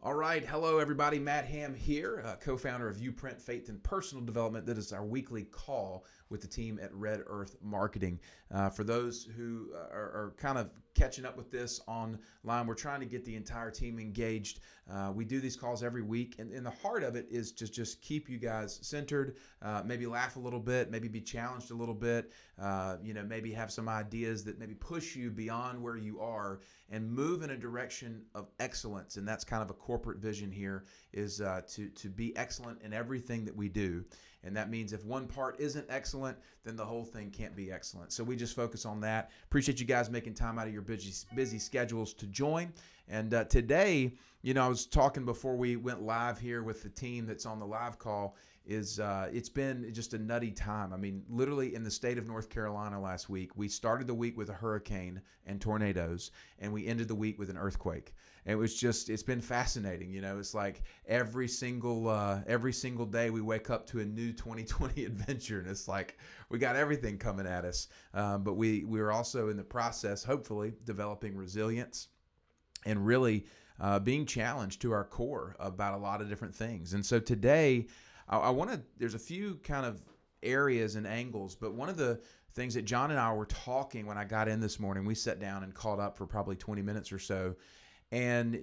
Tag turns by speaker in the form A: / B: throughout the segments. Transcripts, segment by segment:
A: All right. Hello, everybody. Matt Ham here, co-founder of Uprint Faith and Personal Development. That is our weekly call with the team at Red Earth Marketing. For those who are kind of catching up with this online, we're trying to get the entire team engaged. We do these calls every week, and the heart of it is to just keep you guys centered, maybe laugh a little bit, maybe be challenged a little bit, maybe have some ideas that maybe push you beyond where you are and move in a direction of excellence. And that's kind of a corporate vision here, is to be excellent in everything that we do. And that means if one part isn't excellent, then the whole thing can't be excellent. So we just focus on that. Appreciate you guys making time out of your busy schedules to join. And today, I was talking before we went live here with the team that's on the live call, it's been just a nutty time. I mean, literally in the state of North Carolina last week, we started the week with a hurricane and tornadoes, and we ended the week with an earthquake. And it's been fascinating. It's like every single day we wake up to a new 2020 adventure, and it's like we got everything coming at us. But we're also in the process, hopefully, developing resilience and really being challenged to our core about a lot of different things. And so today, there's a few kind of areas and angles, but one of the things that John and I were talking when I got in this morning, we sat down and caught up for probably 20 minutes or so. And,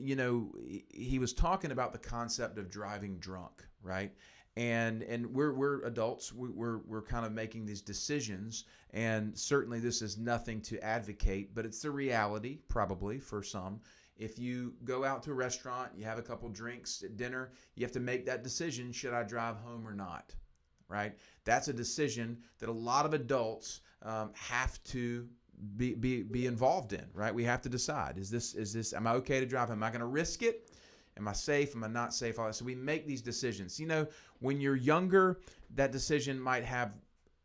A: he was talking about the concept of driving drunk, right? And we're adults. We're kind of making these decisions, and certainly this is nothing to advocate, but it's the reality probably for some. If you go out to a restaurant, you have a couple drinks at dinner, you have to make that decision: should I drive home or not? Right? That's a decision that a lot of adults have to be involved in. Right? We have to decide: is this? Am I okay to drive? Am I going to risk it? Am I safe? Am I not safe? So we make these decisions. When you're younger, that decision might have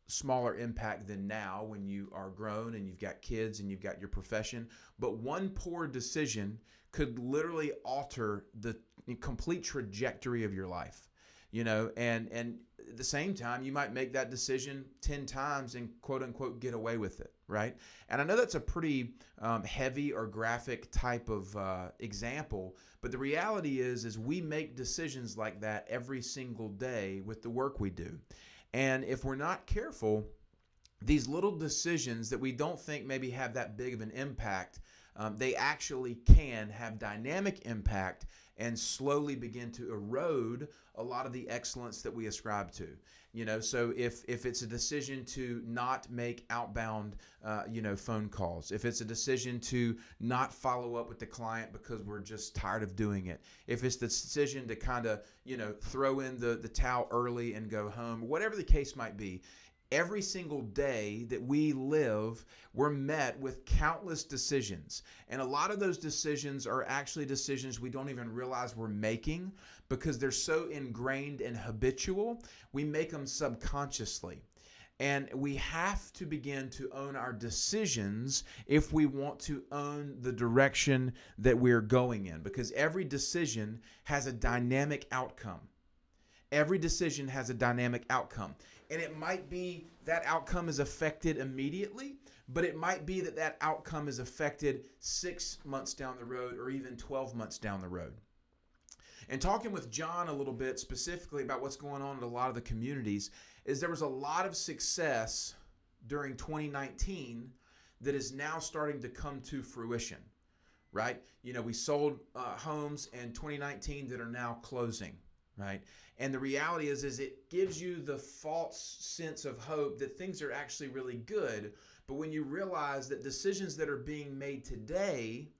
A: smaller impact than now when you are grown and you've got kids and you've got your profession. But one poor decision could literally alter the complete trajectory of your life. And at the same time, you might make that decision 10 times and quote unquote get away with it, right? And I know that's a pretty heavy or graphic type of example, but the reality is we make decisions like that every single day with the work we do. And if we're not careful, these little decisions that we don't think maybe have that big of an impact, they actually can have dynamic impact and slowly begin to erode a lot of the excellence that we ascribe to. So if it's a decision to not make outbound, phone calls, if it's a decision to not follow up with the client because we're just tired of doing it, if it's the decision to kind of, throw in the towel early and go home, whatever the case might be, every single day that we live, we're met with countless decisions. And a lot of those decisions are actually decisions we don't even realize we're making because they're so ingrained and habitual. We make them subconsciously. And we have to begin to own our decisions if we want to own the direction that we're going in, because every decision has a dynamic outcome. Every decision has a dynamic outcome. And it might be that outcome is affected immediately, but it might be that outcome is affected 6 months down the road or even 12 months down the road. And talking with John a little bit specifically about what's going on in a lot of the communities, is there was a lot of success during 2019 that is now starting to come to fruition, right? We sold homes in 2019 that are now closing. Right. And the reality is it gives you the false sense of hope that things are actually really good. But when you realize that decisions that are being made today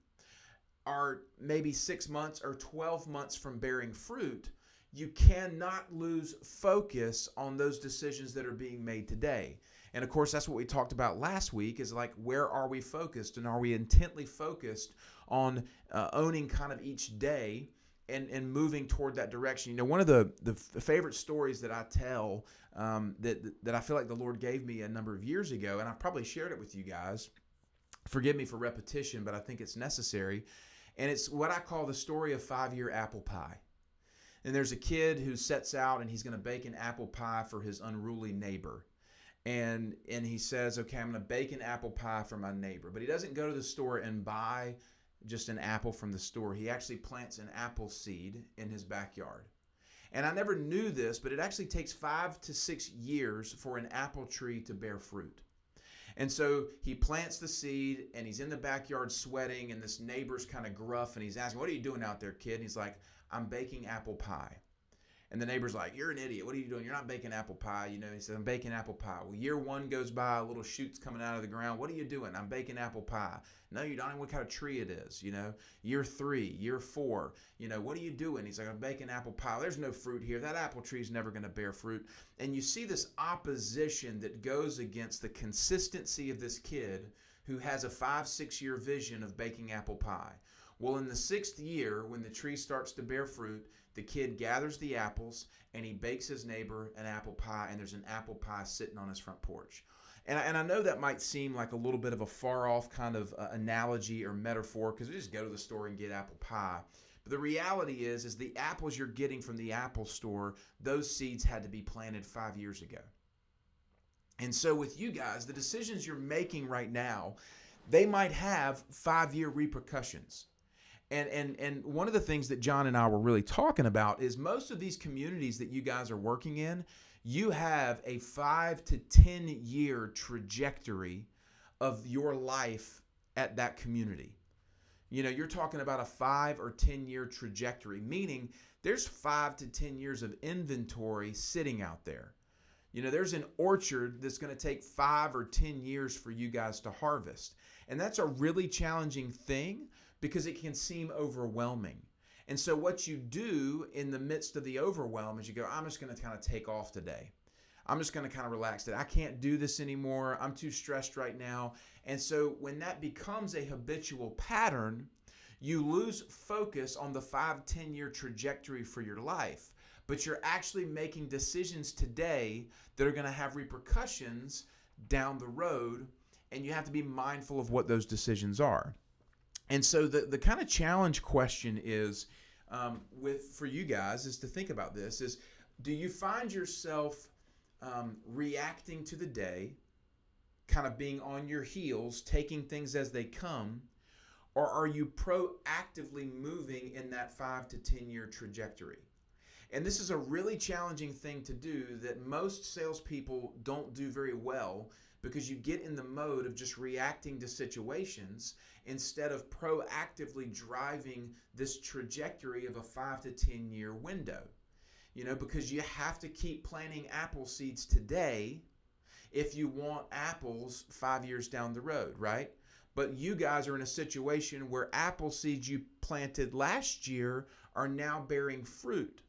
A: are maybe 6 months or 12 months from bearing fruit, you cannot lose focus on those decisions that are being made today. And of course, that's what we talked about last week, is like, where are we focused? And are we intently focused on owning kind of each day and moving toward that direction? One of the favorite stories that I tell that I feel like the Lord gave me a number of years ago, and I probably shared it with you guys. Forgive me for repetition, but I think it's necessary. And it's what I call the story of 5-year apple pie. And there's a kid who sets out and he's going to bake an apple pie for his unruly neighbor. And he says, okay, I'm going to bake an apple pie for my neighbor. But he doesn't go to the store and buy just an apple from the store. He actually plants an apple seed in his backyard. And I never knew this, but it actually takes 5 to 6 years for an apple tree to bear fruit. And so he plants the seed and he's in the backyard sweating, and this neighbor's kind of gruff and he's asking, "What are you doing out there, kid?" And he's like, "I'm baking apple pie." And the neighbor's like, "You're an idiot. What are you doing? You're not baking apple pie." He said, "I'm baking apple pie." Well, year one goes by, little shoots coming out of the ground. "What are you doing?" "I'm baking apple pie." "No, you don't know what kind of tree it is. Year 3, year 4, "What are you doing?" He's like, "I'm baking apple pie." "There's no fruit here. That apple tree is never going to bear fruit." And you see this opposition that goes against the consistency of this kid who has a 5, 6 year vision of baking apple pie. Well, in the 6th year, when the tree starts to bear fruit, the kid gathers the apples and he bakes his neighbor an apple pie, and there's an apple pie sitting on his front porch. And I know that might seem like a little bit of a far off kind of analogy or metaphor, because we just go to the store and get apple pie. But the reality is the apples you're getting from the Apple store, those seeds had to be planted 5 years ago. And so with you guys, the decisions you're making right now, they might have 5-year repercussions. And one of the things that John and I were really talking about is most of these communities that you guys are working in, you have a 5 to 10 year trajectory of your life at that community. You're talking about a 5 or 10 year trajectory, meaning there's 5 to 10 years of inventory sitting out there. There's an orchard that's going to take 5 or 10 years for you guys to harvest. And that's a really challenging thing because it can seem overwhelming. And so what you do in the midst of the overwhelm is you go, "I'm just going to kind of take off today. I'm just going to kind of relax today. I can't do this anymore. I'm too stressed right now." And so when that becomes a habitual pattern, you lose focus on the 5, 10 year trajectory for your life. But you're actually making decisions today that are going to have repercussions down the road, and you have to be mindful of what those decisions are. And so the kind of challenge question is for you guys is to think about this is, do you find yourself reacting to the day, kind of being on your heels, taking things as they come, or are you proactively moving in that 5 to 10 year trajectory? And this is a really challenging thing to do that most salespeople don't do very well, because you get in the mode of just reacting to situations instead of proactively driving this trajectory of a 5 to 10 year window. Because you have to keep planting apple seeds today if you want apples 5 years down the road, right? But you guys are in a situation where apple seeds you planted last year are now bearing fruit.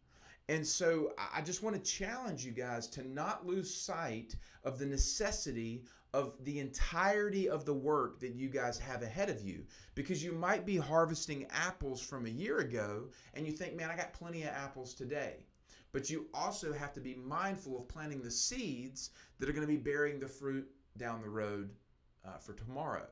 A: And so I just want to challenge you guys to not lose sight of the necessity of the entirety of the work that you guys have ahead of you, because you might be harvesting apples from a year ago and you think, "Man, I got plenty of apples today." But you also have to be mindful of planting the seeds that are going to be bearing the fruit down the road for tomorrow.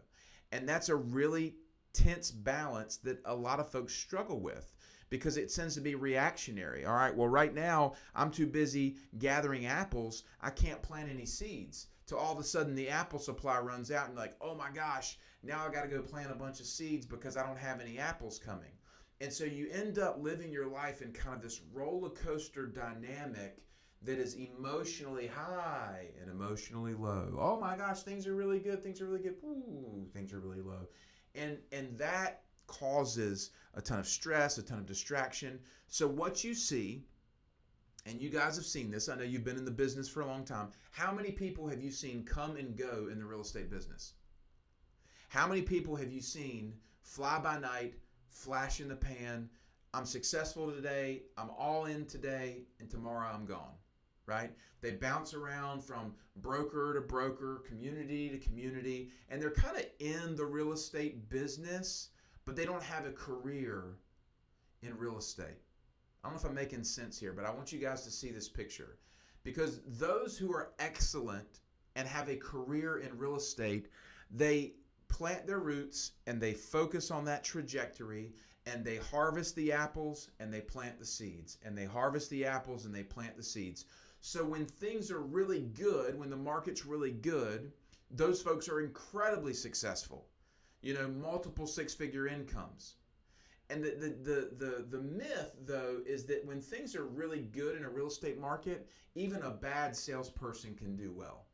A: And that's a really tense balance that a lot of folks struggle with, because it tends to be reactionary. All right, well, right now I'm too busy gathering apples. I can't plant any seeds. Till all of a sudden the apple supply runs out and like, "Oh my gosh, now I got to go plant a bunch of seeds because I don't have any apples coming." And so you end up living your life in kind of this roller coaster dynamic that is emotionally high and emotionally low. "Oh my gosh, things are really good. Things are really good. Ooh, things are really low." And that causes a ton of stress, a ton of distraction. So what you see, and you guys have seen this, I know you've been in the business for a long time. How many people have you seen come and go in the real estate business? How many people have you seen fly by night, flash in the pan? "I'm successful today, I'm all in today, and tomorrow I'm gone," right? They bounce around from broker to broker, community to community, and they're kind of in the real estate business, but they don't have a career in real estate. I don't know if I'm making sense here, but I want you guys to see this picture, because those who are excellent and have a career in real estate, they plant their roots and they focus on that trajectory, and they harvest the apples and they plant the seeds, and they harvest the apples and they plant the seeds. So when things are really good, when the market's really good, those folks are incredibly successful. multiple six-figure incomes. And the myth, though, is that when things are really good in a real estate market, even a bad salesperson can do well.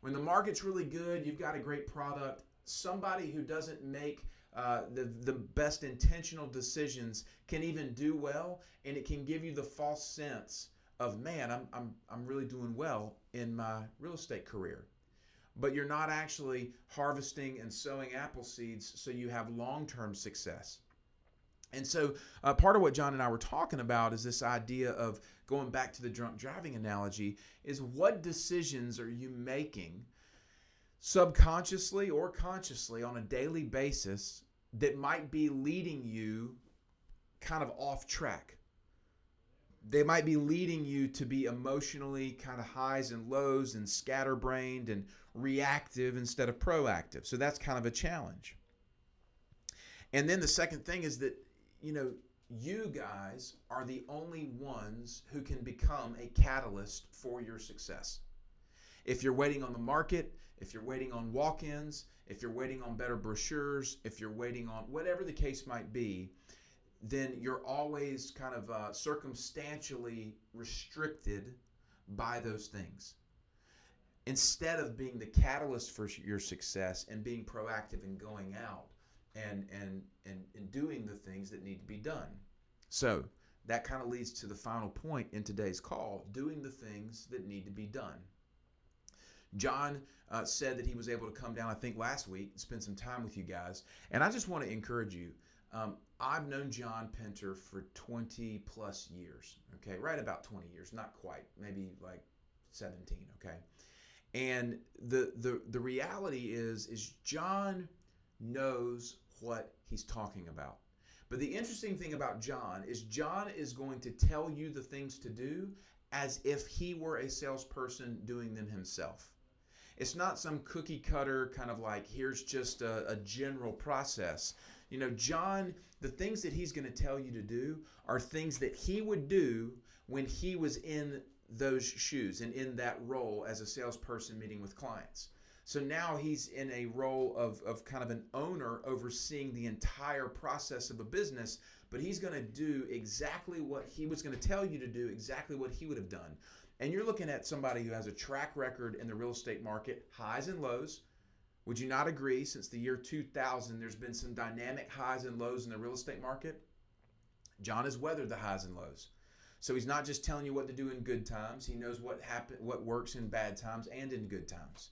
A: When the market's really good, you've got a great product, somebody who doesn't make the best intentional decisions can even do well, and it can give you the false sense of, man, I'm really doing well in my real estate career. But you're not actually harvesting and sowing apple seeds so you have long-term success. And so part of what John and I were talking about is this idea of going back to the drunk driving analogy is, what decisions are you making subconsciously or consciously on a daily basis that might be leading you kind of off track? They might be leading you to be emotionally kind of highs and lows and scatterbrained and reactive instead of proactive. So that's kind of a challenge. And then the second thing is that, you guys are the only ones who can become a catalyst for your success. If you're waiting on the market, if you're waiting on walk-ins, if you're waiting on better brochures, if you're waiting on whatever the case might be, then you're always kind of circumstantially restricted by those things. Instead of being the catalyst for your success and being proactive and going out and doing the things that need to be done. So that kind of leads to the final point in today's call: doing the things that need to be done. John said that he was able to come down, I think last week, and spend some time with you guys. And I just want to encourage you. I've known John Pinter for 20 plus years, okay? Right about 20 years, not quite, maybe like 17, okay? And the reality is John knows what he's talking about. But the interesting thing about John is going to tell you the things to do as if he were a salesperson doing them himself. It's not some cookie cutter kind of like, here's just a general process. John, the things that he's going to tell you to do are things that he would do when he was in those shoes and in that role as a salesperson meeting with clients. So now he's in a role of kind of an owner overseeing the entire process of a business, but he's going to do exactly what he was going to tell you to do, exactly what he would have done. And you're looking at somebody who has a track record in the real estate market, highs and lows. Would you not agree, since the year 2000, there's been some dynamic highs and lows in the real estate market? John has weathered the highs and lows. So he's not just telling you what to do in good times. He knows what works in bad times and in good times.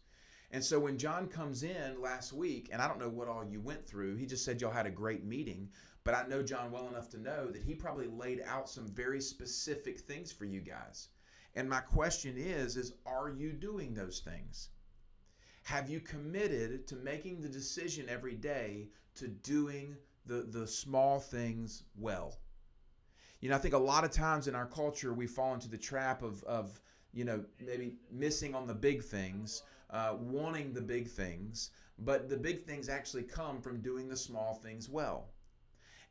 A: And so when John comes in last week, and I don't know what all you went through, he just said y'all had a great meeting, but I know John well enough to know that he probably laid out some very specific things for you guys. And my question is are you doing those things? Have you committed to making the decision every day to doing the small things well? I think a lot of times in our culture we fall into the trap of maybe missing on the big things, wanting the big things, but the big things actually come from doing the small things well.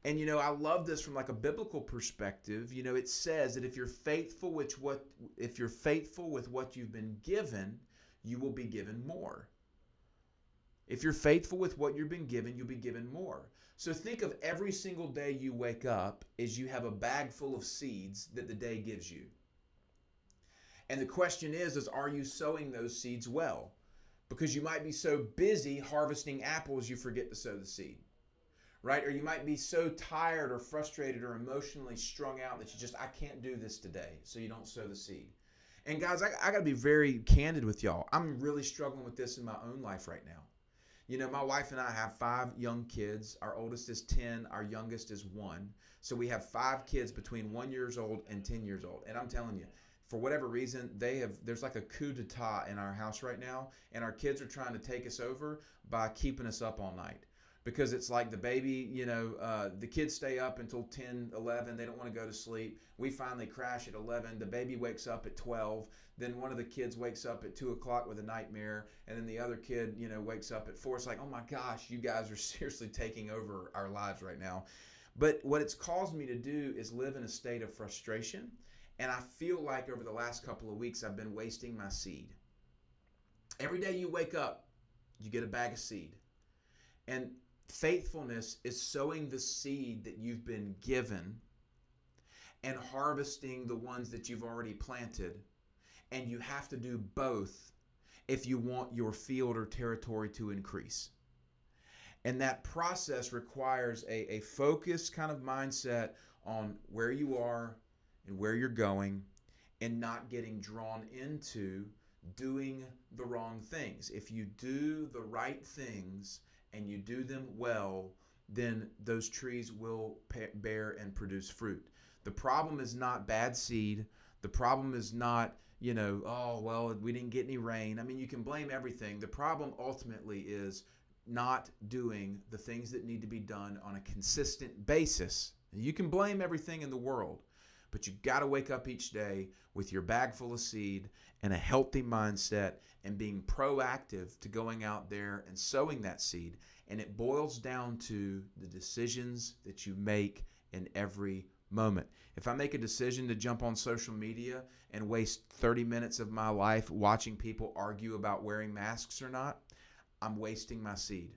A: And I love this from like a biblical perspective. It says that if you're faithful with what you've been given, you will be given more. If you're faithful with what you've been given, you'll be given more. So think of every single day you wake up as you have a bag full of seeds that the day gives you. And the question is are you sowing those seeds well? Because you might be so busy harvesting apples you forget to sow the seed. Right? Or you might be so tired or frustrated or emotionally strung out that I can't do this today, so you don't sow the seed. And guys, I got to be very candid with y'all. I'm really struggling with this in my own life right now. My wife and I have 5 young kids. Our oldest is 10. Our youngest is 1. So we have 5 kids between 1 year old and 10 years old. And I'm telling you, for whatever reason, there's like a coup d'etat in our house right now. And our kids are trying to take us over by keeping us up all night. Because it's like the baby, the kids stay up until 10, 11. They don't want to go to sleep. We finally crash at 11. The baby wakes up at 12. Then one of the kids wakes up at 2 o'clock with a nightmare. And then the other kid, wakes up at 4. It's like, oh my gosh, you guys are seriously taking over our lives right now. But what it's caused me to do is live in a state of frustration. And I feel like over the last couple of weeks, I've been wasting my seed. Every day you wake up, you get a bag of seed. And faithfulness is sowing the seed that you've been given and harvesting the ones that you've already planted. And you have to do both if you want your field or territory to increase. And that process requires a focused kind of mindset on where you are and where you're going, and not getting drawn into doing the wrong things. If you do the right things and you do them well, then those trees will bear and produce fruit. The problem is not bad seed. The problem is not, oh, well, we didn't get any rain. I mean, you can blame everything. The problem ultimately is not doing the things that need to be done on a consistent basis. You can blame everything in the world, but you got to wake up each day with your bag full of seed and a healthy mindset and being proactive to going out there and sowing that seed. And it boils down to the decisions that you make in every moment. If I make a decision to jump on social media and waste 30 minutes of my life watching people argue about wearing masks or not, I'm wasting my seed.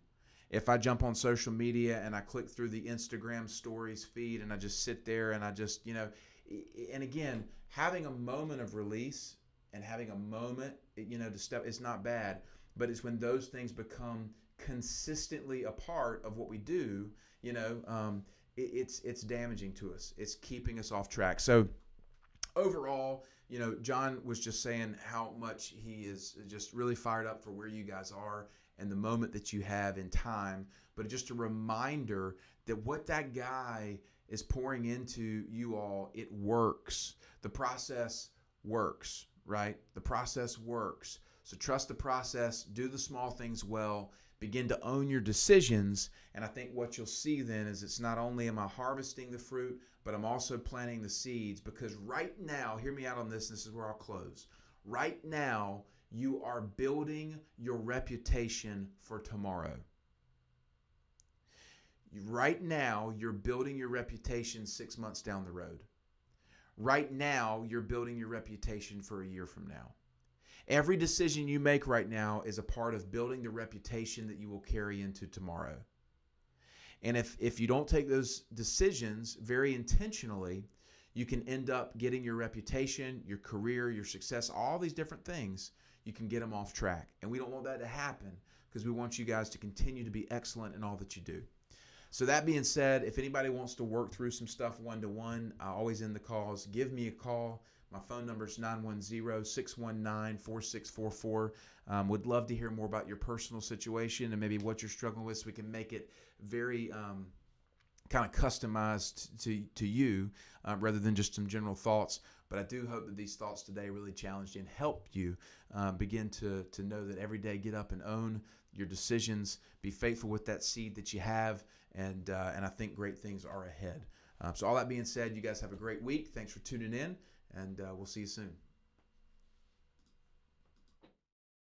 A: If I jump on social media and I click through the Instagram stories feed and I just sit there and I just, and again, having a moment of release and having a moment, to step, it's not bad, but it's when those things become consistently a part of what we do, it's damaging to us. It's keeping us off track. So overall, John was just saying how much he is just really fired up for where you guys are and the moment that you have in time. But just a reminder that what that guy is pouring into you all, it works. The process works, right? The process works. So trust the process, do the small things well, begin to own your decisions. And I think what you'll see then is it's not only am I harvesting the fruit, but I'm also planting the seeds. Because right now, hear me out on this, this is where I'll close. Right now, you are building your reputation for tomorrow. Right now, you're building your reputation 6 months down the road. Right now, you're building your reputation for a year from now. Every decision you make right now is a part of building the reputation that you will carry into tomorrow. And if you don't take those decisions very intentionally, you can end up getting your reputation, your career, your success, all these different things, you can get them off track. And we don't want that to happen because we want you guys to continue to be excellent in all that you do. So that being said, if anybody wants to work through some stuff one-to-one, I always end the calls. Give me a call. My phone number is 910-619-4644. Would love to hear more about your personal situation and maybe what you're struggling with so we can make it very kind of customized to you rather than just some general thoughts. But I do hope that these thoughts today really challenged you and helped you begin to know that every day get up and own your decisions, be faithful with that seed that you have, and I think great things are ahead. So all that being said, you guys have a great week. Thanks for tuning in, and we'll see you soon.